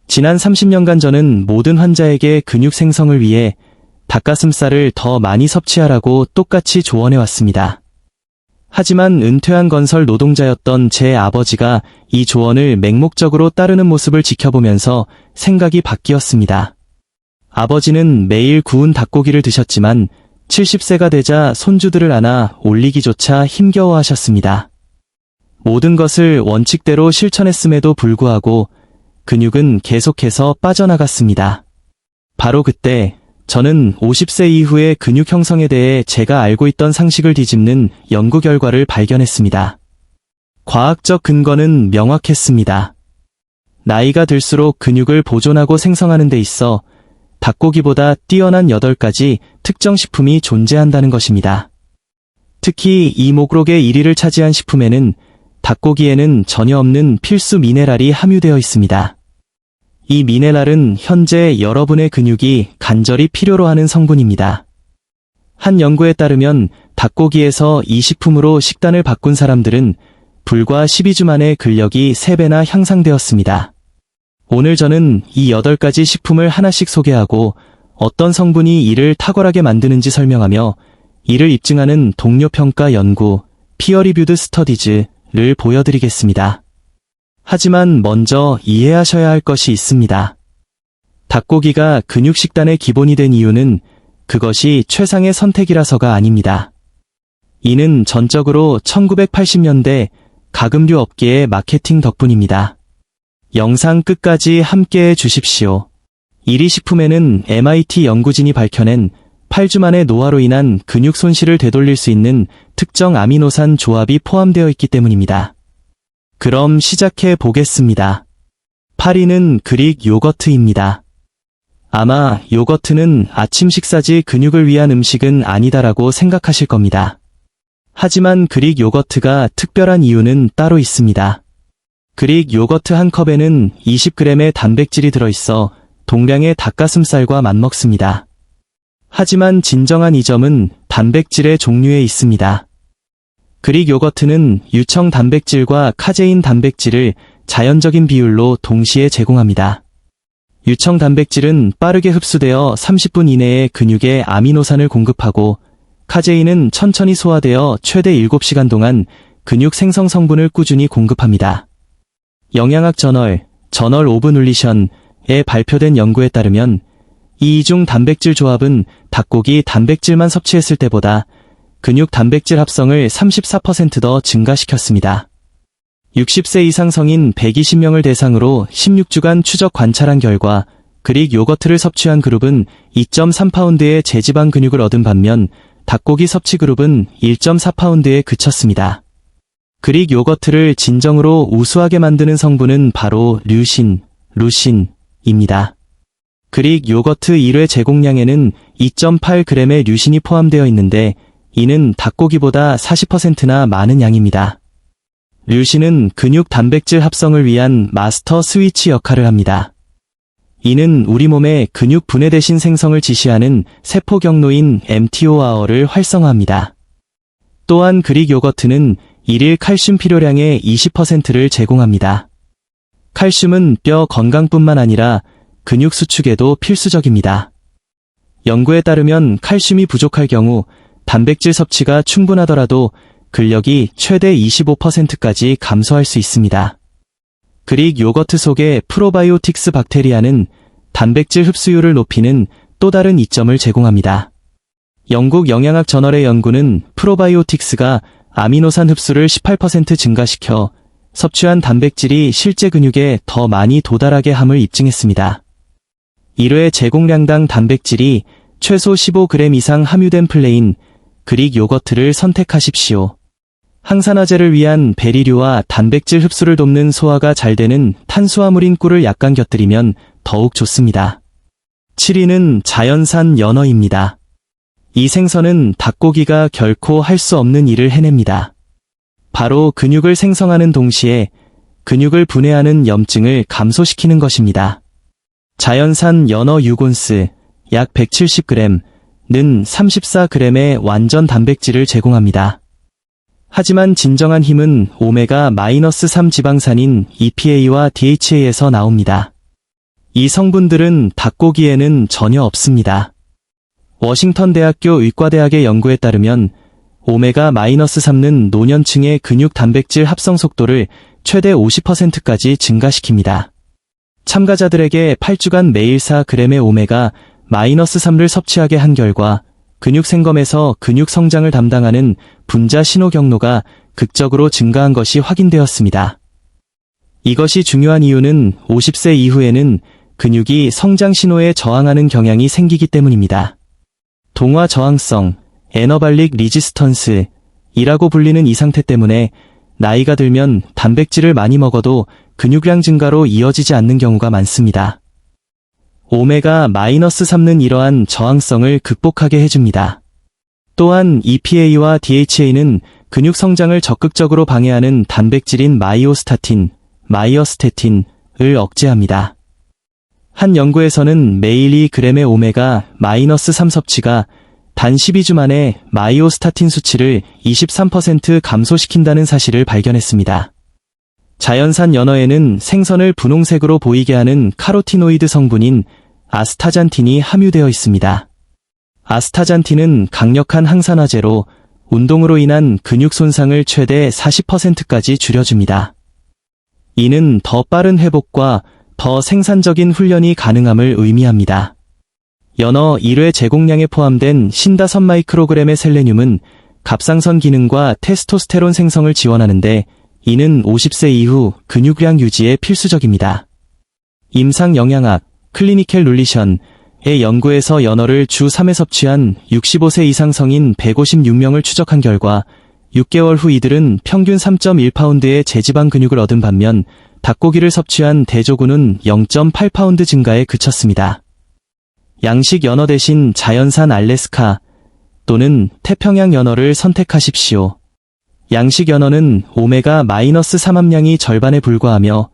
지난 30년간 저는 모든 환자에게 근육 생성을 위해 닭가슴살을 더 많이 섭취하라고 똑같이 조언해왔습니다. 하지만 은퇴한 건설 노동자였던 제 아버지가 이 조언을 맹목적으로 따르는 모습을 지켜보면서 생각이 바뀌었습니다. 아버지는 매일 구운 닭고기를 드셨지만 70세가 되자 손주들을 안아 올리기조차 힘겨워하셨습니다. 모든 것을 원칙대로 실천했음에도 불구하고 근육은 계속해서 빠져나갔습니다. 바로 그때 저는 50세 이후의 근육 형성에 대해 제가 알고 있던 상식을 뒤집는 연구 결과를 발견했습니다. 과학적 근거는 명확했습니다. 나이가 들수록 근육을 보존하고 생성하는 데 있어 닭고기보다 뛰어난 8가지 특정 식품이 존재한다는 것입니다. 특히 이 목록의 1위를 차지한 식품에는 닭고기에는 전혀 없는 필수 미네랄이 함유되어 있습니다. 이 미네랄은 현재 여러분의 근육이 간절히 필요로 하는 성분입니다. 한 연구에 따르면 닭고기에서 이 식품으로 식단을 바꾼 사람들은 불과 12주 만에 근력이 3배나 향상되었습니다. 오늘 저는 이 8가지 식품을 하나씩 소개하고 어떤 성분이 이를 탁월하게 만드는지 설명하며 이를 입증하는 동료평가 연구, 피어리뷰드 스터디즈를 보여드리겠습니다. 하지만 먼저 이해하셔야 할 것이 있습니다. 닭고기가 근육 식단의 기본이 된 이유는 그것이 최상의 선택이라서가 아닙니다. 이는 전적으로 1980년대 가금류 업계의 마케팅 덕분입니다. 영상 끝까지 함께해 주십시오. 1위 식품에는 MIT 연구진이 밝혀낸 8주 만에 노화로 인한 근육 손실을 되돌릴 수 있는 특정 아미노산 조합이 포함되어 있기 때문입니다. 그럼 시작해 보겠습니다. 8위는 그릭 요거트입니다. 아마 요거트는 아침 식사지 근육을 위한 음식은 아니다라고 생각하실 겁니다. 하지만 그릭 요거트가 특별한 이유는 따로 있습니다. 그릭 요거트 한 컵에는 20g의 단백질이 들어있어 동량의 닭가슴살과 맞먹습니다. 하지만 진정한 이점은 단백질의 종류에 있습니다. 그릭 요거트는 유청 단백질과 카제인 단백질을 자연적인 비율로 동시에 제공합니다. 유청 단백질은 빠르게 흡수되어 30분 이내에 근육에 아미노산을 공급하고 카제인은 천천히 소화되어 최대 7시간 동안 근육 생성 성분을 꾸준히 공급합니다. 영양학 저널 오브 눌리션에 발표된 연구에 따르면 이 이중 단백질 조합은 닭고기 단백질만 섭취했을 때보다 근육 단백질 합성을 34% 더 증가시켰습니다. 60세 이상 성인 120명을 대상으로 16주간 추적 관찰한 결과 그릭 요거트를 섭취한 그룹은 2.3파운드의 제지방 근육을 얻은 반면 닭고기 섭취 그룹은 1.4파운드에 그쳤습니다. 그릭 요거트를 진정으로 우수하게 만드는 성분은 바로 루신입니다. 그릭 요거트 1회 제공량에는 2.8g의 류신이 포함되어 있는데 이는 닭고기보다 40%나 많은 양입니다. 류신은 근육 단백질 합성을 위한 마스터 스위치 역할을 합니다. 이는 우리 몸의 근육 분해 대신 생성을 지시하는 세포 경로인 mTOR를 활성화합니다. 또한 그릭 요거트는 1일 칼슘 필요량의 20%를 제공합니다. 칼슘은 뼈 건강뿐만 아니라 근육 수축에도 필수적입니다. 연구에 따르면 칼슘이 부족할 경우 단백질 섭취가 충분하더라도 근력이 최대 25%까지 감소할 수 있습니다. 그릭 요거트 속의 프로바이오틱스 박테리아는 단백질 흡수율을 높이는 또 다른 이점을 제공합니다. 영국 영양학 저널의 연구는 프로바이오틱스가 아미노산 흡수를 18% 증가시켜 섭취한 단백질이 실제 근육에 더 많이 도달하게 함을 입증했습니다. 1회 제공량당 단백질이 최소 15g 이상 함유된 플레인 그릭 요거트를 선택하십시오. 항산화제를 위한 베리류와 단백질 흡수를 돕는 소화가 잘 되는 탄수화물인 꿀을 약간 곁들이면 더욱 좋습니다. 7위는 자연산 연어입니다. 이 생선은 닭고기가 결코 할 수 없는 일을 해냅니다. 바로 근육을 생성하는 동시에 근육을 분해하는 염증을 감소시키는 것입니다. 자연산 연어 6온스, 약 170g는 34g의 완전 단백질을 제공합니다. 하지만 진정한 힘은 오메가-3 지방산인 EPA와 DHA에서 나옵니다. 이 성분들은 닭고기에는 전혀 없습니다. 워싱턴 대학교 의과대학의 연구에 따르면 오메가-3는 노년층의 근육 단백질 합성 속도를 최대 50%까지 증가시킵니다. 참가자들에게 8주간 매일 4g의 오메가-3를 섭취하게 한 결과 근육 생검에서 근육 성장을 담당하는 분자 신호 경로가 극적으로 증가한 것이 확인되었습니다. 이것이 중요한 이유는 50세 이후에는 근육이 성장 신호에 저항하는 경향이 생기기 때문입니다. 동화 저항성, 에너발릭 리지스턴스 이라고 불리는 이 상태 때문에 나이가 들면 단백질을 많이 먹어도 근육량 증가로 이어지지 않는 경우가 많습니다. 오메가-3는 이러한 저항성을 극복하게 해줍니다. 또한 EPA와 DHA는 근육 성장을 적극적으로 방해하는 단백질인 마이오스타틴, 마이어스테틴을 억제합니다. 한 연구에서는 매일 2g의 오메가-3 섭취가 단 12주 만에 마이오스타틴 수치를 23% 감소시킨다는 사실을 발견했습니다. 자연산 연어에는 생선을 분홍색으로 보이게 하는 카로티노이드 성분인 아스타잔틴이 함유되어 있습니다. 아스타잔틴은 강력한 항산화제로 운동으로 인한 근육 손상을 최대 40%까지 줄여줍니다. 이는 더 빠른 회복과 더 생산적인 훈련이 가능함을 의미합니다. 연어 1회 제공량에 포함된 50 마이크로그램의 셀레늄은 갑상선 기능과 테스토스테론 생성을 지원하는데 이는 50세 이후 근육량 유지에 필수적입니다. 임상영양학, 클리니컬 눌리션의 연구에서 연어를 주 3회 섭취한 65세 이상 성인 156명을 추적한 결과 6개월 후 이들은 평균 3.1파운드의 제지방 근육을 얻은 반면 닭고기를 섭취한 대조군은 0.8파운드 증가에 그쳤습니다. 양식 연어 대신 자연산 알래스카 또는 태평양 연어를 선택하십시오. 양식 연어는 오메가-3 함량이 절반에 불과하며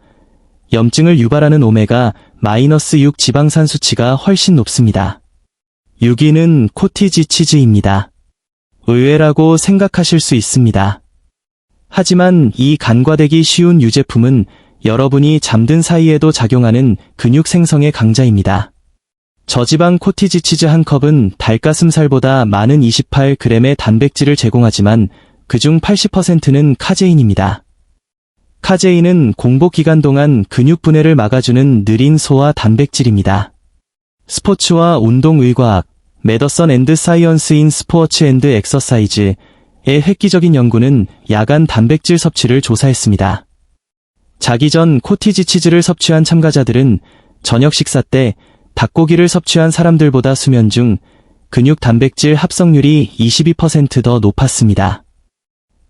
염증을 유발하는 오메가-6 지방산 수치가 훨씬 높습니다. 6위는 코티지 치즈입니다. 의외라고 생각하실 수 있습니다. 하지만 이 간과되기 쉬운 유제품은 여러분이 잠든 사이에도 작용하는 근육 생성의 강자입니다. 저지방 코티지 치즈 한 컵은 닭가슴살보다 많은 28g의 단백질을 제공하지만 그중 80%는 카제인입니다. 카제인은 공복 기간 동안 근육 분해를 막아주는 느린 소화 단백질입니다. 스포츠와 운동의과학, 메더선 앤드 사이언스 인 스포츠 앤드 엑서사이즈의 획기적인 연구는 야간 단백질 섭취를 조사했습니다. 자기 전 코티지 치즈를 섭취한 참가자들은 저녁 식사 때 닭고기를 섭취한 사람들보다 수면 중 근육 단백질 합성률이 22% 더 높았습니다.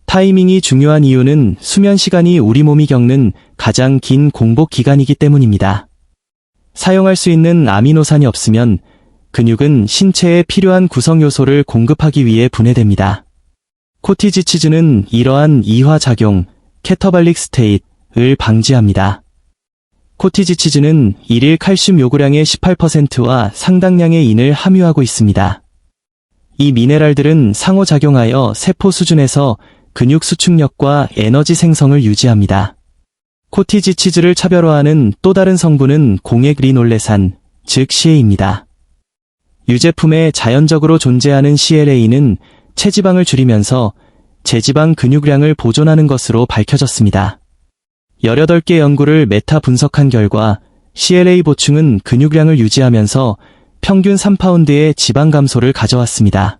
타이밍이 중요한 이유는 수면 시간이 우리 몸이 겪는 가장 긴 공복 기간이기 때문입니다. 사용할 수 있는 아미노산이 없으면 근육은 신체에 필요한 구성 요소를 공급하기 위해 분해됩니다. 코티지 치즈는 이러한 이화작용, 캐터발릭 스테이트를 방지합니다. 코티지 치즈는 일일 칼슘 요구량의 18%와 상당량의 인을 함유하고 있습니다. 이 미네랄들은 상호작용하여 세포 수준에서 근육 수축력과 에너지 생성을 유지합니다. 코티지 치즈를 차별화하는 또 다른 성분은 공액 리놀레산, 즉 CA입니다. 유제품에 자연적으로 존재하는 CLA는 체지방을 줄이면서 제지방 근육량을 보존하는 것으로 밝혀졌습니다. 18개 연구를 메타 분석한 결과 CLA 보충은 근육량을 유지하면서 평균 3파운드의 지방 감소를 가져왔습니다.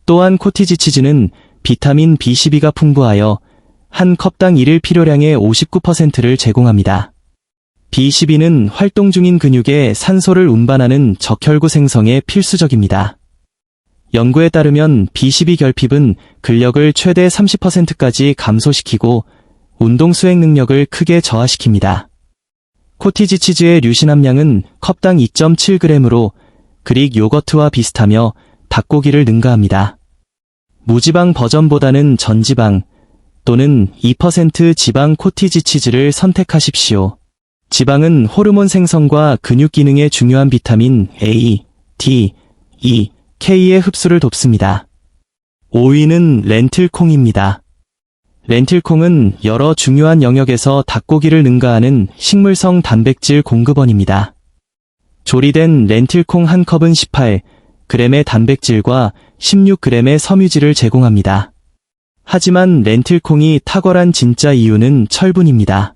또한 코티지 치즈는 비타민 B12가 풍부하여 한 컵당 일일 필요량의 59%를 제공합니다. B12는 활동 중인 근육에 산소를 운반하는 적혈구 생성에 필수적입니다. 연구에 따르면 B12 결핍은 근력을 최대 30%까지 감소시키고 운동 수행 능력을 크게 저하시킵니다. 코티지 치즈의 류신 함량은 컵당 2.7g으로 그릭 요거트와 비슷하며 닭고기를 능가합니다. 무지방 버전보다는 전지방 또는 2% 지방 코티지 치즈를 선택하십시오. 지방은 호르몬 생성과 근육 기능에 중요한 비타민 A, D, E, K의 흡수를 돕습니다. 5위는 렌틸콩입니다. 렌틸콩은 여러 중요한 영역에서 닭고기를 능가하는 식물성 단백질 공급원입니다. 조리된 렌틸콩 한 컵은 18g의 단백질과 16g의 섬유질을 제공합니다. 하지만 렌틸콩이 탁월한 진짜 이유는 철분입니다.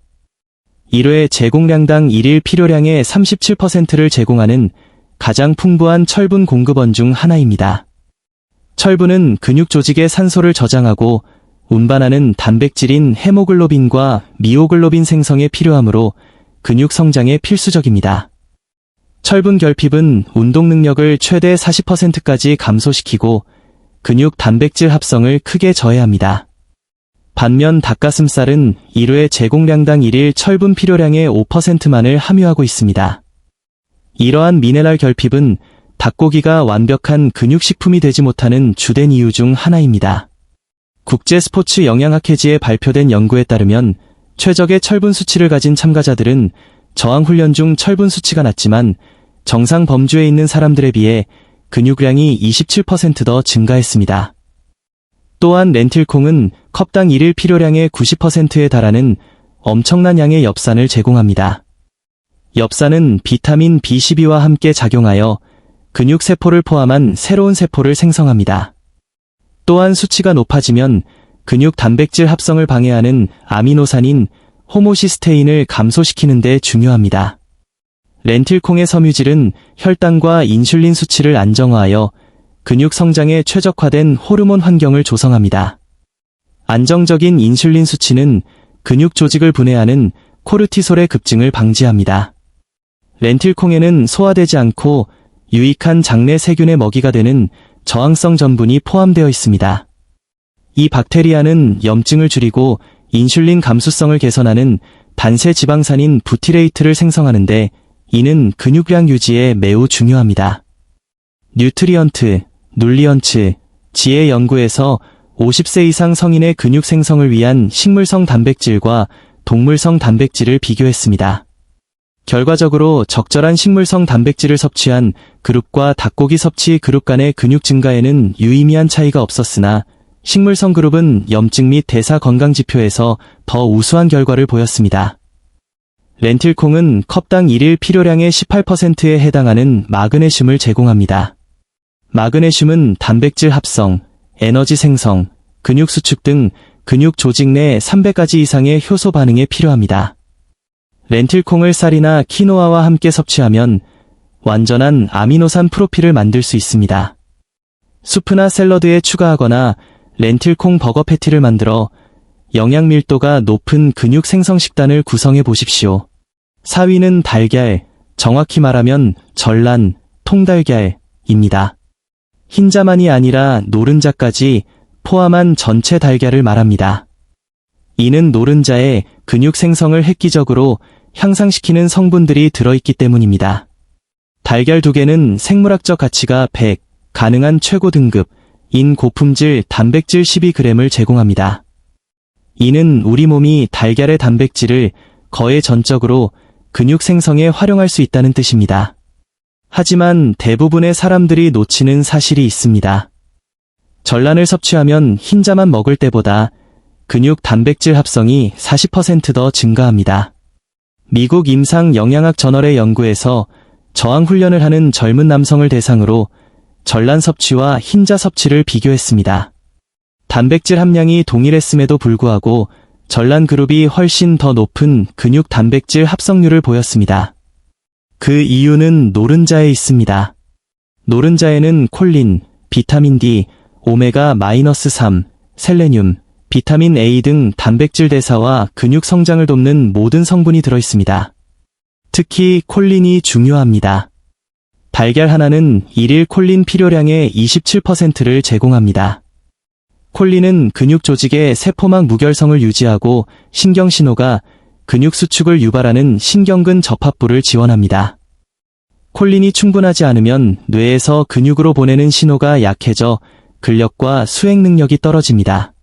1회 제공량당 1일 필요량의 37%를 제공하는 가장 풍부한 철분 공급원 중 하나입니다. 철분은 근육 조직의 산소를 저장하고 운반하는 단백질인 헤모글로빈과 미오글로빈 생성에 필요하므로 근육 성장에 필수적입니다. 철분 결핍은 운동 능력을 최대 40%까지 감소시키고 근육 단백질 합성을 크게 저해합니다. 반면 닭가슴살은 1회 제공량당 1일 철분 필요량의 5%만을 함유하고 있습니다. 이러한 미네랄 결핍은 닭고기가 완벽한 근육식품이 되지 못하는 주된 이유 중 하나입니다. 국제스포츠영양학회지에 발표된 연구에 따르면 최적의 철분 수치를 가진 참가자들은 저항훈련 중 철분 수치가 낮지만 정상 범주에 있는 사람들에 비해 근육량이 27% 더 증가했습니다. 또한 렌틸콩은 컵당 1일 필요량의 90%에 달하는 엄청난 양의 엽산을 제공합니다. 엽산은 비타민 B12와 함께 작용하여 근육세포를 포함한 새로운 세포를 생성합니다. 또한 수치가 높아지면 근육 단백질 합성을 방해하는 아미노산인 호모시스테인을 감소시키는 데 중요합니다. 렌틸콩의 섬유질은 혈당과 인슐린 수치를 안정화하여 근육 성장에 최적화된 호르몬 환경을 조성합니다. 안정적인 인슐린 수치는 근육 조직을 분해하는 코르티솔의 급증을 방지합니다. 렌틸콩에는 소화되지 않고 유익한 장내 세균의 먹이가 되는 저항성 전분이 포함되어 있습니다. 이 박테리아는 염증을 줄이고 인슐린 감수성을 개선하는 단세 지방산인 부티레이트를 생성하는데 이는 근육량 유지에 매우 중요합니다. 뉴트리언트, 눌리언츠, 지의 연구에서 50세 이상 성인의 근육 생성을 위한 식물성 단백질과 동물성 단백질을 비교했습니다. 결과적으로 적절한 식물성 단백질을 섭취한 그룹과 닭고기 섭취 그룹 간의 근육 증가에는 유의미한 차이가 없었으나 식물성 그룹은 염증 및 대사 건강 지표에서 더 우수한 결과를 보였습니다. 렌틸콩은 컵당 1일 필요량의 18%에 해당하는 마그네슘을 제공합니다. 마그네슘은 단백질 합성, 에너지 생성, 근육 수축 등 근육 조직 내 300가지 이상의 효소 반응에 필요합니다. 렌틸콩을 쌀이나 키노아와 함께 섭취하면 완전한 아미노산 프로필을 만들 수 있습니다. 수프나 샐러드에 추가하거나 렌틸콩 버거 패티를 만들어 영양 밀도가 높은 근육 생성 식단을 구성해 보십시오. 4위는 달걀, 정확히 말하면 전란, 통달걀입니다. 흰자만이 아니라 노른자까지 포함한 전체 달걀을 말합니다. 이는 노른자에 근육 생성을 획기적으로 향상시키는 성분들이 들어있기 때문입니다. 달걀 2개는 생물학적 가치가 100, 가능한 최고 등급인 고품질 단백질 12g을 제공합니다. 이는 우리 몸이 달걀의 단백질을 거의 전적으로 근육 생성에 활용할 수 있다는 뜻입니다. 하지만 대부분의 사람들이 놓치는 사실이 있습니다. 전란을 섭취하면 흰자만 먹을 때보다 근육 단백질 합성이 40% 더 증가합니다. 미국 임상 영양학 저널의 연구에서 저항 훈련을 하는 젊은 남성을 대상으로 전란 섭취와 흰자 섭취를 비교했습니다. 단백질 함량이 동일했음에도 불구하고 전란 그룹이 훨씬 더 높은 근육 단백질 합성률을 보였습니다. 그 이유는 노른자에 있습니다. 노른자에는 콜린, 비타민 D, 오메가-3, 셀레늄, 비타민 A 등 단백질 대사와 근육 성장을 돕는 모든 성분이 들어있습니다. 특히 콜린이 중요합니다. 달걀 하나는 1일 콜린 필요량의 27%를 제공합니다. 콜린은 근육 조직의 세포막 무결성을 유지하고 신경신호가 근육 수축을 유발하는 신경근 접합부를 지원합니다. 콜린이 충분하지 않으면 뇌에서 근육으로 보내는 신호가 약해져 근력과 수행 능력이 떨어집니다.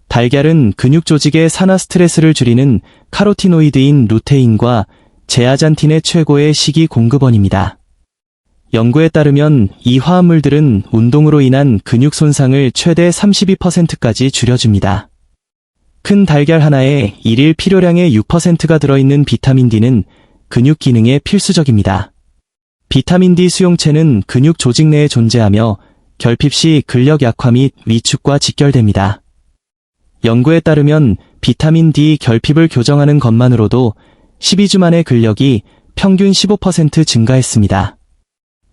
달걀은 근육 조직의 산화 스트레스를 줄이는 카로티노이드인 루테인과 제아잔틴의 최고의 식이 공급원입니다. 연구에 따르면 이 화합물들은 운동으로 인한 근육 손상을 최대 32%까지 줄여줍니다. 큰 달걀 하나에 일일 필요량의 6%가 들어있는 비타민 D는 근육 기능에 필수적입니다. 비타민 D 수용체는 근육 조직 내에 존재하며 결핍 시 근력 약화 및 위축과 직결됩니다. 연구에 따르면 비타민 D 결핍을 교정하는 것만으로도 12주 만에 근력이 평균 15% 증가했습니다.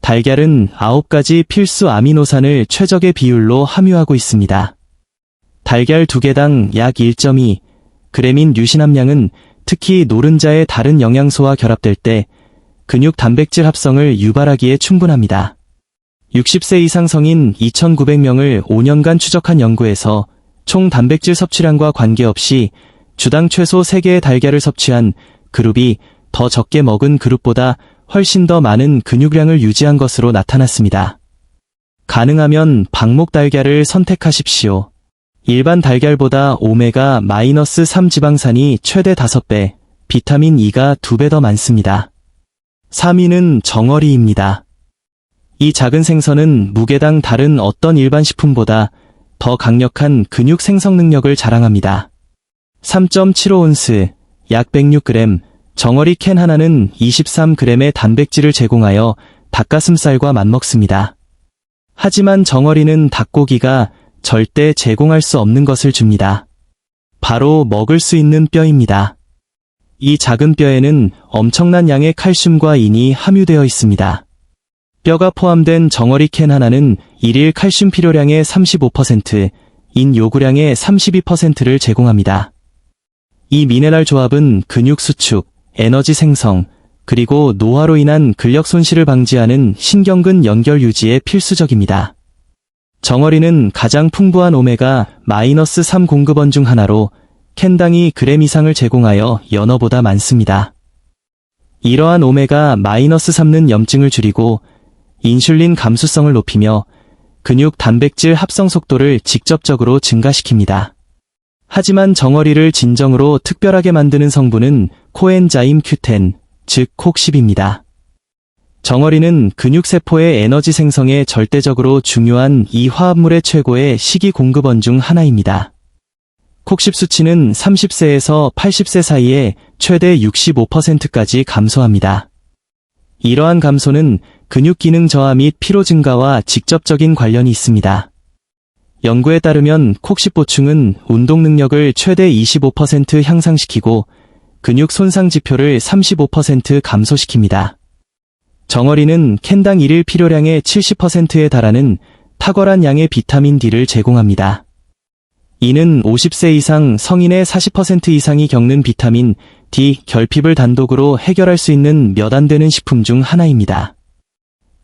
달걀은 9가지 필수 아미노산을 최적의 비율로 함유하고 있습니다. 달걀 2개당 약 1.2g인 유신 함량은 특히 노른자의 다른 영양소와 결합될 때 근육 단백질 합성을 유발하기에 충분합니다. 60세 이상 성인 2,900명을 5년간 추적한 연구에서 총 단백질 섭취량과 관계없이 주당 최소 3개의 달걀을 섭취한 그룹이 더 적게 먹은 그룹보다 훨씬 더 많은 근육량을 유지한 것으로 나타났습니다. 가능하면 방목 달걀을 선택하십시오. 일반 달걀보다 오메가-3 지방산이 최대 5배, 비타민 E가 2배 더 많습니다. 3위는 정어리입니다. 이 작은 생선은 무게당 다른 어떤 일반 식품보다 더 강력한 근육 생성 능력을 자랑합니다. 3.75온스, 약 106g, 정어리 캔 하나는 23g의 단백질을 제공하여 닭가슴살과 맞먹습니다. 하지만 정어리는 닭고기가 절대 제공할 수 없는 것을 줍니다. 바로 먹을 수 있는 뼈입니다. 이 작은 뼈에는 엄청난 양의 칼슘과 인이 함유되어 있습니다. 뼈가 포함된 정어리 캔 하나는 일일 칼슘 필요량의 35%, 인 요구량의 32%를 제공합니다. 이 미네랄 조합은 근육 수축, 에너지 생성, 그리고 노화로 인한 근력 손실을 방지하는 신경근 연결 유지에 필수적입니다. 정어리는 가장 풍부한 오메가-3 공급원 중 하나로 캔당이 그램 이상을 제공하여 연어보다 많습니다. 이러한 오메가-3는 염증을 줄이고 인슐린 감수성을 높이며 근육 단백질 합성 속도를 직접적으로 증가시킵니다. 하지만 정어리를 진정으로 특별하게 만드는 성분은 코엔자임 Q10, 즉 콕10입니다. 정어리는 근육세포의 에너지 생성에 절대적으로 중요한 이 화합물의 최고의 식이 공급원 중 하나입니다. 콕10 수치는 30세에서 80세 사이에 최대 65%까지 감소합니다. 이러한 감소는 근육 기능 저하 및 피로 증가와 직접적인 관련이 있습니다. 연구에 따르면 콕10 보충은 운동 능력을 최대 25% 향상시키고 근육 손상 지표를 35% 감소시킵니다. 정어리는 캔당 일일 필요량의 70%에 달하는 탁월한 양의 비타민 D를 제공합니다. 이는 50세 이상 성인의 40% 이상이 겪는 비타민 D 결핍을 단독으로 해결할 수 있는 몇 안 되는 식품 중 하나입니다.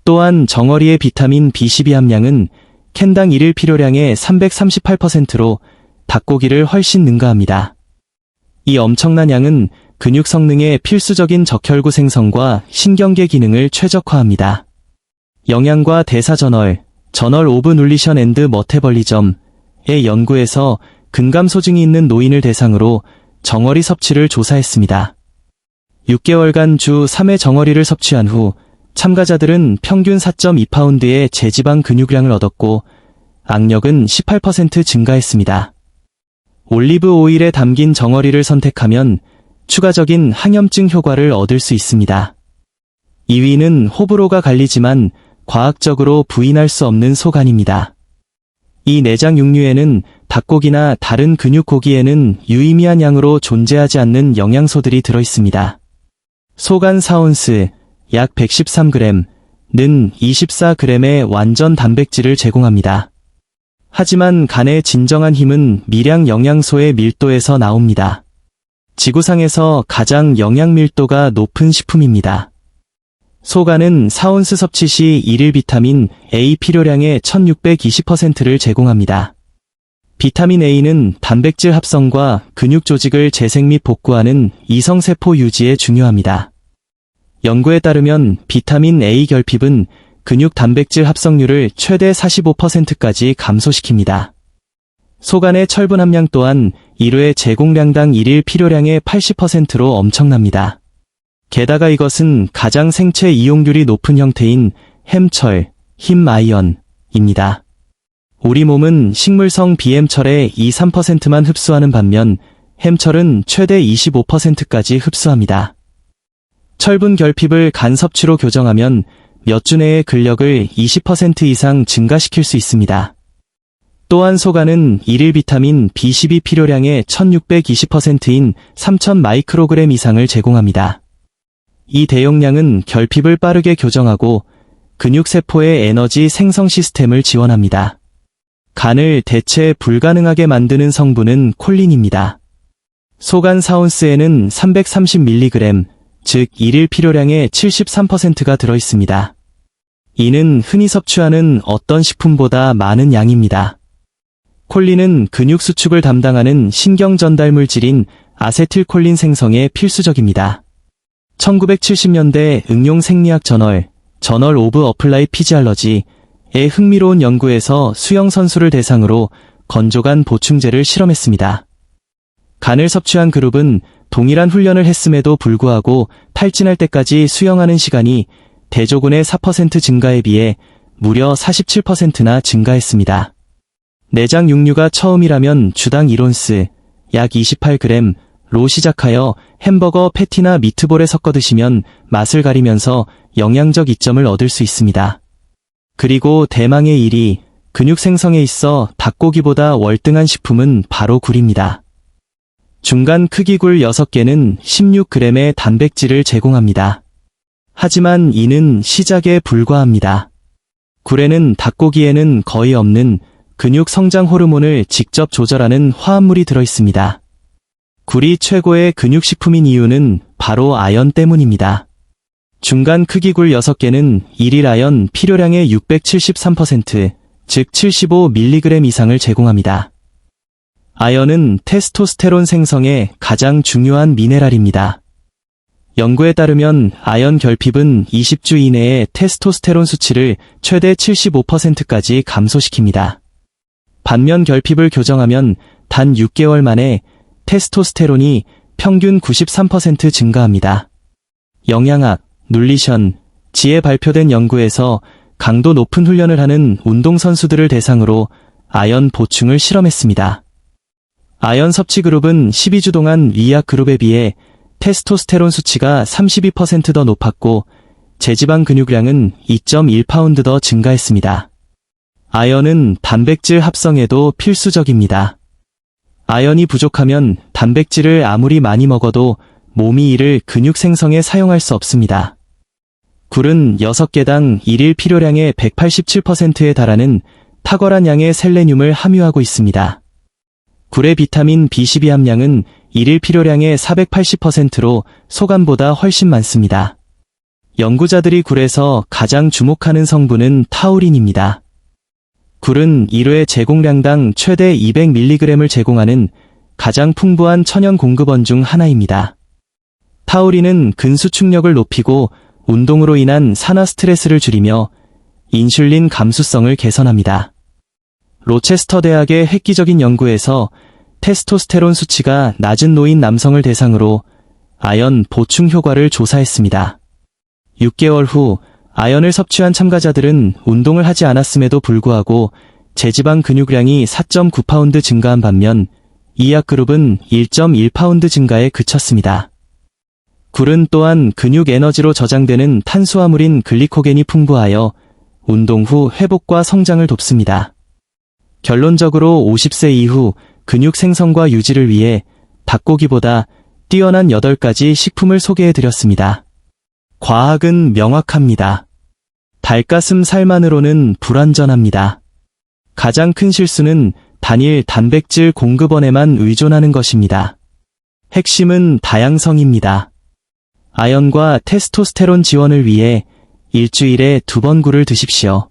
또한 정어리의 비타민 B12 함량은 캔당 일일 필요량의 338%로 닭고기를 훨씬 능가합니다. 이 엄청난 양은 근육 성능의 필수적인 적혈구 생성과 신경계 기능을 최적화합니다. 영양과 대사 저널 오브 눌리션 앤드 머테벌리점의 연구에서 근감 소증이 있는 노인을 대상으로 정어리 섭취를 조사했습니다. 6개월간 주 3회 정어리를 섭취한 후 참가자들은 평균 4.2파운드의 제지방 근육량을 얻었고 악력은 18% 증가했습니다. 올리브 오일에 담긴 정어리를 선택하면 추가적인 항염증 효과를 얻을 수 있습니다. 2위는 호불호가 갈리지만 과학적으로 부인할 수 없는 소간입니다. 이 내장 육류에는 닭고기나 다른 근육 고기에는 유의미한 양으로 존재하지 않는 영양소들이 들어있습니다. 소간 4온스, 약 113g는 24g의 완전 단백질을 제공합니다. 하지만 간의 진정한 힘은 미량 영양소의 밀도에서 나옵니다. 지구상에서 가장 영양 밀도가 높은 식품입니다. 소간은 4온스 섭취 시 일일 비타민 A 필요량의 1620%를 제공합니다. 비타민 A는 단백질 합성과 근육 조직을 재생 및 복구하는 이성세포 유지에 중요합니다. 연구에 따르면 비타민 A 결핍은 근육 단백질 합성률을 최대 45%까지 감소시킵니다. 소간의 철분 함량 또한 1회 제공량당 일일 필요량의 80%로 엄청납니다. 게다가 이것은 가장 생체 이용률이 높은 형태인 햄철, 힘 아이언입니다. 우리 몸은 식물성 비햄철의 2~3%만 흡수하는 반면 햄철은 최대 25%까지 흡수합니다. 철분 결핍을 간 섭취로 교정하면 몇 주 내에 근력을 20% 이상 증가시킬 수 있습니다. 또한 소간은 일일 비타민 B12 필요량의 1620%인 3000 마이크로그램 이상을 제공합니다. 이 대용량은 결핍을 빠르게 교정하고 근육세포의 에너지 생성 시스템을 지원합니다. 간을 대체 불가능하게 만드는 성분은 콜린입니다. 소간 4온스에는 330mg, 즉 일일 필요량의 73%가 들어있습니다. 이는 흔히 섭취하는 어떤 식품보다 많은 양입니다. 콜린은 근육 수축을 담당하는 신경 전달 물질인 아세틸콜린 생성에 필수적입니다. 1970년대 응용 생리학 저널 오브 어플라이 피지알러지의 흥미로운 연구에서 수영 선수를 대상으로 건조간 보충제를 실험했습니다. 간을 섭취한 그룹은 동일한 훈련을 했음에도 불구하고 탈진할 때까지 수영하는 시간이 대조군의 4% 증가에 비해 무려 47%나 증가했습니다. 내장 육류가 처음이라면 주당 1온스, 약 28g로 시작하여 햄버거 패티나 미트볼에 섞어 드시면 맛을 가리면서 영양적 이점을 얻을 수 있습니다. 그리고 대망의 1위, 근육 생성에 있어 닭고기보다 월등한 식품은 바로 굴입니다. 중간 크기 굴 6개는 16g의 단백질을 제공합니다. 하지만 이는 시작에 불과합니다. 굴에는 닭고기에는 거의 없는 근육 성장 호르몬을 직접 조절하는 화합물이 들어있습니다. 굴이 최고의 근육식품인 이유는 바로 아연 때문입니다. 중간 크기 굴 6개는 일일 아연 필요량의 673%, 즉 75mg 이상을 제공합니다. 아연은 테스토스테론 생성에 가장 중요한 미네랄입니다. 연구에 따르면 아연 결핍은 20주 이내에 테스토스테론 수치를 최대 75%까지 감소시킵니다. 반면 결핍을 교정하면 단 6개월 만에 테스토스테론이 평균 93% 증가합니다. 영양학, 눌리션, 지에 발표된 연구에서 강도 높은 훈련을 하는 운동선수들을 대상으로 아연 보충을 실험했습니다. 아연 섭취 그룹은 12주 동안 위약 그룹에 비해 테스토스테론 수치가 32% 더 높았고 제지방 근육량은 2.1파운드 더 증가했습니다. 아연은 단백질 합성에도 필수적입니다. 아연이 부족하면 단백질을 아무리 많이 먹어도 몸이 이를 근육 생성에 사용할 수 없습니다. 굴은 6개당 일일 필요량의 187%에 달하는 탁월한 양의 셀레늄을 함유하고 있습니다. 굴의 비타민 B12 함량은 일일 필요량의 480%로 소간보다 훨씬 많습니다. 연구자들이 굴에서 가장 주목하는 성분은 타우린입니다. 굴은 1회 제공량당 최대 200mg을 제공하는 가장 풍부한 천연 공급원 중 하나입니다. 타우린은 근수축력을 높이고 운동으로 인한 산화 스트레스를 줄이며 인슐린 감수성을 개선합니다. 로체스터 대학의 획기적인 연구에서 테스토스테론 수치가 낮은 노인 남성을 대상으로 아연 보충 효과를 조사했습니다. 6개월 후 아연을 섭취한 참가자들은 운동을 하지 않았음에도 불구하고 제지방 근육량이 4.9파운드 증가한 반면 이약 그룹은 1.1파운드 증가에 그쳤습니다. 굴은 또한 근육 에너지로 저장되는 탄수화물인 글리코겐이 풍부하여 운동 후 회복과 성장을 돕습니다. 결론적으로 50세 이후 근육 생성과 유지를 위해 닭고기보다 뛰어난 8가지 식품을 소개해드렸습니다. 과학은 명확합니다. 닭가슴살만으로는 불완전합니다. 가장 큰 실수는 단일 단백질 공급원에만 의존하는 것입니다. 핵심은 다양성입니다. 아연과 테스토스테론 지원을 위해 일주일에 2번 굴을 드십시오.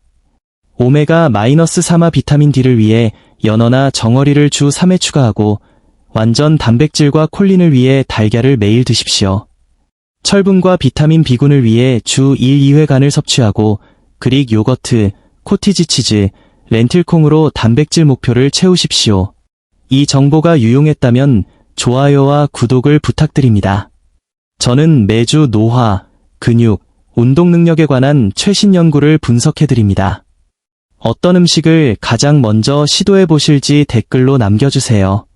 오메가-3화 비타민 D를 위해 연어나 정어리를 주 3회 추가하고 완전 단백질과 콜린을 위해 달걀을 매일 드십시오. 철분과 비타민 B군을 위해 주 1, 2회 간을 섭취하고 그릭 요거트, 코티지 치즈, 렌틸콩으로 단백질 목표를 채우십시오. 이 정보가 유용했다면 좋아요와 구독을 부탁드립니다. 저는 매주 노화, 근육, 운동 능력에 관한 최신 연구를 분석해드립니다. 어떤 음식을 가장 먼저 시도해 보실지 댓글로 남겨주세요.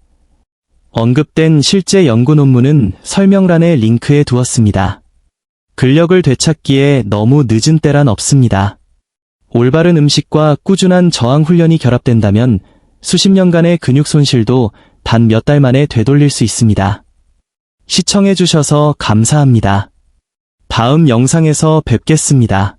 언급된 실제 연구 논문은 설명란에 링크해 두었습니다. 근력을 되찾기에 너무 늦은 때란 없습니다. 올바른 음식과 꾸준한 저항 훈련이 결합된다면 수십 년간의 근육 손실도 단 몇 달 만에 되돌릴 수 있습니다. 시청해 주셔서 감사합니다. 다음 영상에서 뵙겠습니다.